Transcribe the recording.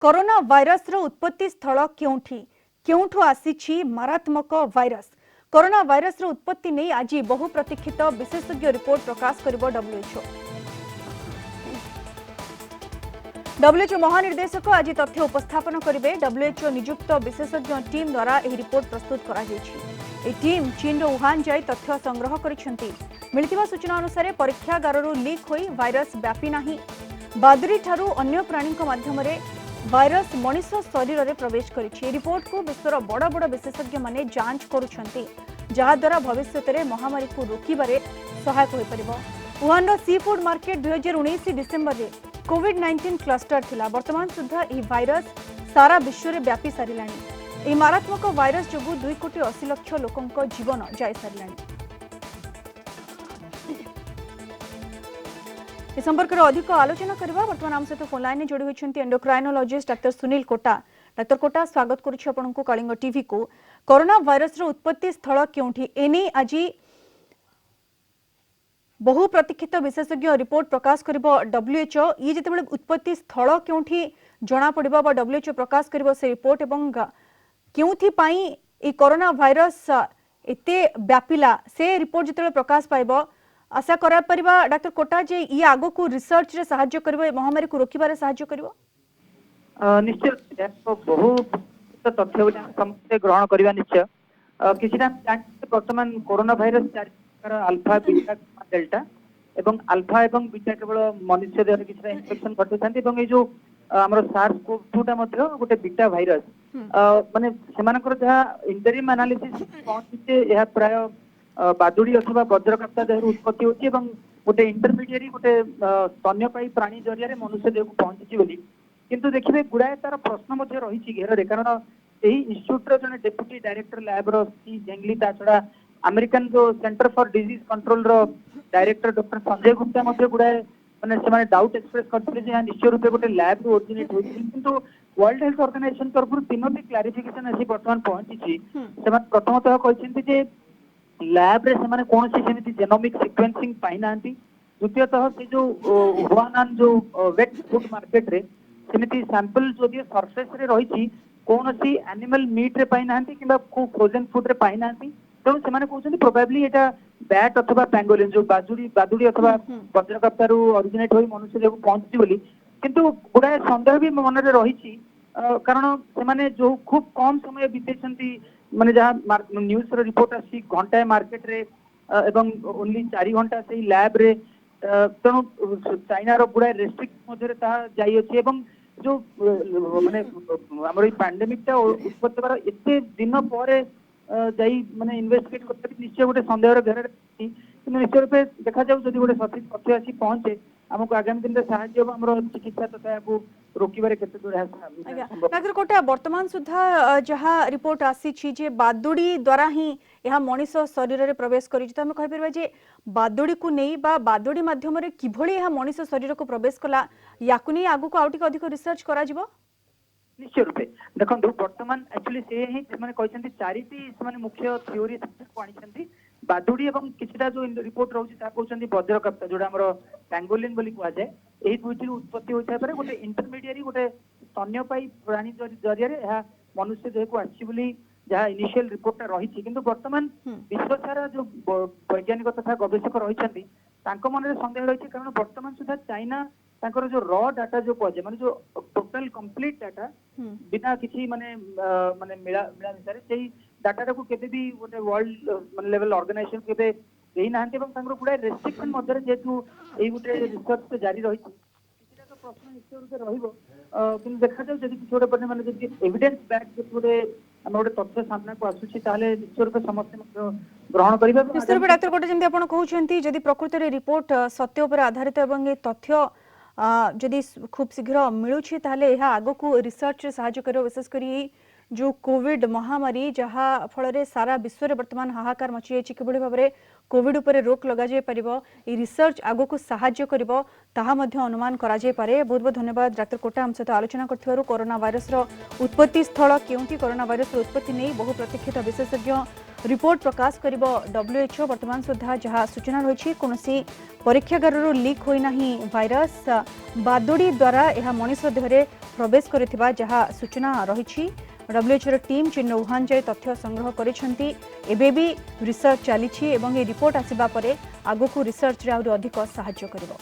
Corona virus रो उत्पत्ति स्थल केउठू आसी मारात्मक वायरस। कोरोना वायरस रो उत्पत्ति नहीं आज बहु प्रतीक्षित विशेषज्ञ रिपोर्ट प्रकाश करिबो डब्ल्यूएचओ महानिर्देशक आज तथ्य उपस्थापन करेंगे। डब्ल्यूएचओ नियुक्त विशेषज्ञ टीम द्वारा यह रिपोर्ट प्रस्तुत करा टीम चीन वुहान जाई तथ्य संग्रह करिसेंती। मिलिथिबा सूचना अनुसार परीक्षागार लीक होई वायरस व्यापी नाही। बादुरी ठारू अन्य प्राणी माध्यम वायरस मनीष शरीर में प्रवेश करिछि। रिपोर्ट को विश्वर बड़ बड़ विशेषज्ञ माने जांच करुछंती, जहा द्वारा भविष्य में महामारी को रोकबारे सहायक हो परिबो। Wuhan sea food market 2019 December रे कोविड-19 क्लस्टर थिला। वर्तमान सुधा यह वायरस सारा विश्व में व्यापी सारिलानी। यह मारात्मक वायरस जोगु 2 कोटी 80 लाख लोकंक जीवन जाई सारिलानी। इस संपर्क में अधिक आलोचना करबा वर्तमान आम सहित फोन लाइन जोड़ी होइछन्ती endocrinologist doctor Sunil Kota. Doctor Kota, स्वागत करुछि आपनकु कलिंग टीवी को। कोरोना वायरस रो उत्पत्ति स्थल केउठी एनी आज बहु प्रतीक्षित विशेषज्ञ रिपोर्ट प्रकाश करिबो डब्ल्यूएचओ। ये जेतेबेले उत्पत्ति स्थल केउठी जणा पड़िबो बा डब्ल्यूएचओ प्रकाश करिबो से रिपोर्ट एवं केउठी पई ए कोरोना वायरस एते व्यापिला से रिपोर्ट जेतेबेले प्रकाश पाइबो आशा करा परिबा डॉक्टर कोटा जे ये आगो को रिसर्च रे सहाय्य करबो, महामारी को रोकिबारे सहाय्य करबो। निश्चय बहु तथ्य समस्ते ग्रहण करबा निश्चय किसी वर्तमान कोरोना भाइरस चारि प्रकार अल्फा बीटा डेल्टा एवं अल्फा एवं बीटा केवल मनुष्य देह किसी इन्फेक्शन घटाई एवं जो आमर सार्स कोव 2 टा गोटे बीटा भाइरस माने सेमानकर जहा इंटरिम एनालिसिस पहुंचे यह प्राय बादुड़ी अथवा वज्रकाप्ता देह उत्पत्ति होची एवं गोटे इंटरमीडिएट गोटे स्तन्यपायी प्राणी जरिया मनुष्य देह को पहुंची बोली किंतु देखिए गुड़ाए तार प्रश्न मध्य रही घेर कारण यही इंस्टीट्यूट जने डेप्यूटी डायरेक्टर लैब री जेंगली ता छड़ा अमेरिकन जो सेंटर फॉर डिजीज कंट्रोल रो डायरेक्टर डॉक्टर संजय गुप्ता मध्य गुड़ाए माने से डाउट एक्सप्रेस करते निश्चय रूपे गोटे लैब रू ओरिजिनेट होती किंतु वर्ल्ड हेल्थ ऑर्गेनाइजेशन तरफ 3टी क्लारिफिकेशन आसी वर्तमान पहुंची। प्रथमतः कहते लैब रे से कौन सी जेनोमिक सिक्वेंसिंग पाई ना। द्वितीयतः से जो वुहान जो वेट फूड मार्केट रे सेमिति सैंपल जो दिए सरफेस रे रही कौन सी एनिमल मीट रे पाई ना कि फ्रोजन फूड रे पाई ना तेणु से कहते प्रोबेबली एटा बैट अथवा पैंगोलिन जो बादुड़ी अथवा वज्रकाप्तारू ओरिजिनेट होई मनुष्य देह पहुंची बोली किंतु गुड़ाए संदेह भी मन में रही कारण से जो खूब कम समय बीते माने जहाँ न्यूज रिपोर्ट आसी घंटाए मार्केट रे एवं ओनली 4 घंटा से लैब रे तेणु चाइना रो गुड़ाए रेस्ट्रिक्ट मध्य जाई अछि एवं जो माने हमर ई पैंडेमिक ता उत्पत्ति बार एते दिन पर जाई माने इन्वेस्टिगेट करते निश्चय गोटे संदेह रे घेर कि निश्चय रूपे देखा जाऊ जदि गोटे सठिक तथ्य आसी पहुंचे हमको आगामी दिन में साहाय्य हमर चिकित्सा तथा को रोकिबारे केते दूर डॉक्टर कोटा वर्तमान सुधा जहा रिपोर्ट आसी जे बादुड़ी द्वारा ही यह मनीष शरीर में प्रवेश करि तो हम कहि परबा जे बादुड़ी को नहीं बा बादुड़ी माध्यम रे किभली यह मनीष शरीर को प्रवेश कला याकु नहीं आगु को आउटिक अधिक रिसर्च करा जिवो। निश्चय रूपे देखो वर्तमान एक्चुअली से ही से कहते 4टी से मुख्य थ्योरी को आनी बादुड़ी एवं किछटा जो रिपोर्ट रोची कहते वज्रकाप्ता जोड़ा आमर पैंगोलिन बोली कह जाए यही 2टी उत्पत्ति होता है गोटे इंटरमीडिएट गोटे स्तन्यपायी प्राणी जरिया मनुष्य देह को आसी बोली जहाँ इनिशियल रिपोर्टा रही किंतु वर्तमान विश्व सारा जो वैज्ञानिक तथा गवेषक रही मन में संदेह रही कारण वर्तमान सुधा चाइना तांकर जो रॉ डाटा जो कह माने जो टोटल कंप्लीट डाटा बिना किसी माने माने मिला मिसारे सेही डाटा को केबे भी गोटे वर्ल्ड माने लेवल ऑर्गेनाइजेशन केबे देई नाहंते एवं तांकर गुडा रेस्ट्रिक्शन मध्य जेतु एई गोटे रिसर्च जारी रही किछटा तो प्रश्न निश्चय रूपे रहिबो किंतु देखा जाऊ जदि किछ गोटे माने जदि एविडेंस बैक गोटे हम गोटे तथ्य सामना को आसुछि ताले निश्चय रूपे समस्त ग्रहण करिबा। निश्चय रूपे डॉक्टर कोटे जेंति आपण कहउछंती जदि प्रकृति रे रिपोर्ट सत्य उपर आधारित एवं ए तथ्य जदि खूब शीघ्र मिलूँ ताले यह आगो को रिसर्च सहाय्य करो विशेषकर जो कोविड महामारी जहाँ फल सारा विश्व में वर्तमान हाहाकार मची जाइए कि भाव में कोविड उपरे रोक लग जाए रिसर्च आगो को साहाय्य करिवो ताहा मध्य अनुमान करा जाय पारे। बहुत बहुत धन्यवाद डॉक्टर कोटा हम सहित आलोचना करथिबारु। कोरोना वायरस रो उत्पत्ति स्थल केउंटी कोरोना वायरस रो उत्पत्ति नहीं बहु प्रतीक्षित विशेषज्ञ रिपोर्ट प्रकाश करिवो WHO वर्तमान सुधा जहाँ सूचना रही कौनसी परीक्षागार लीक होना भाइरस बादुड़ी द्वारा यह मनीष देहरे प्रवेश करिथिबा जहाँ सूचना रही। WHO टीम चीन वुहान जाए तथ्य संग्रह करिसेंती एबे भी रिसर्च चली एवं ये रिपोर्ट आसिबा परे आगो को रिसर्च रे आउरी अधिक सहाय्य करिवो।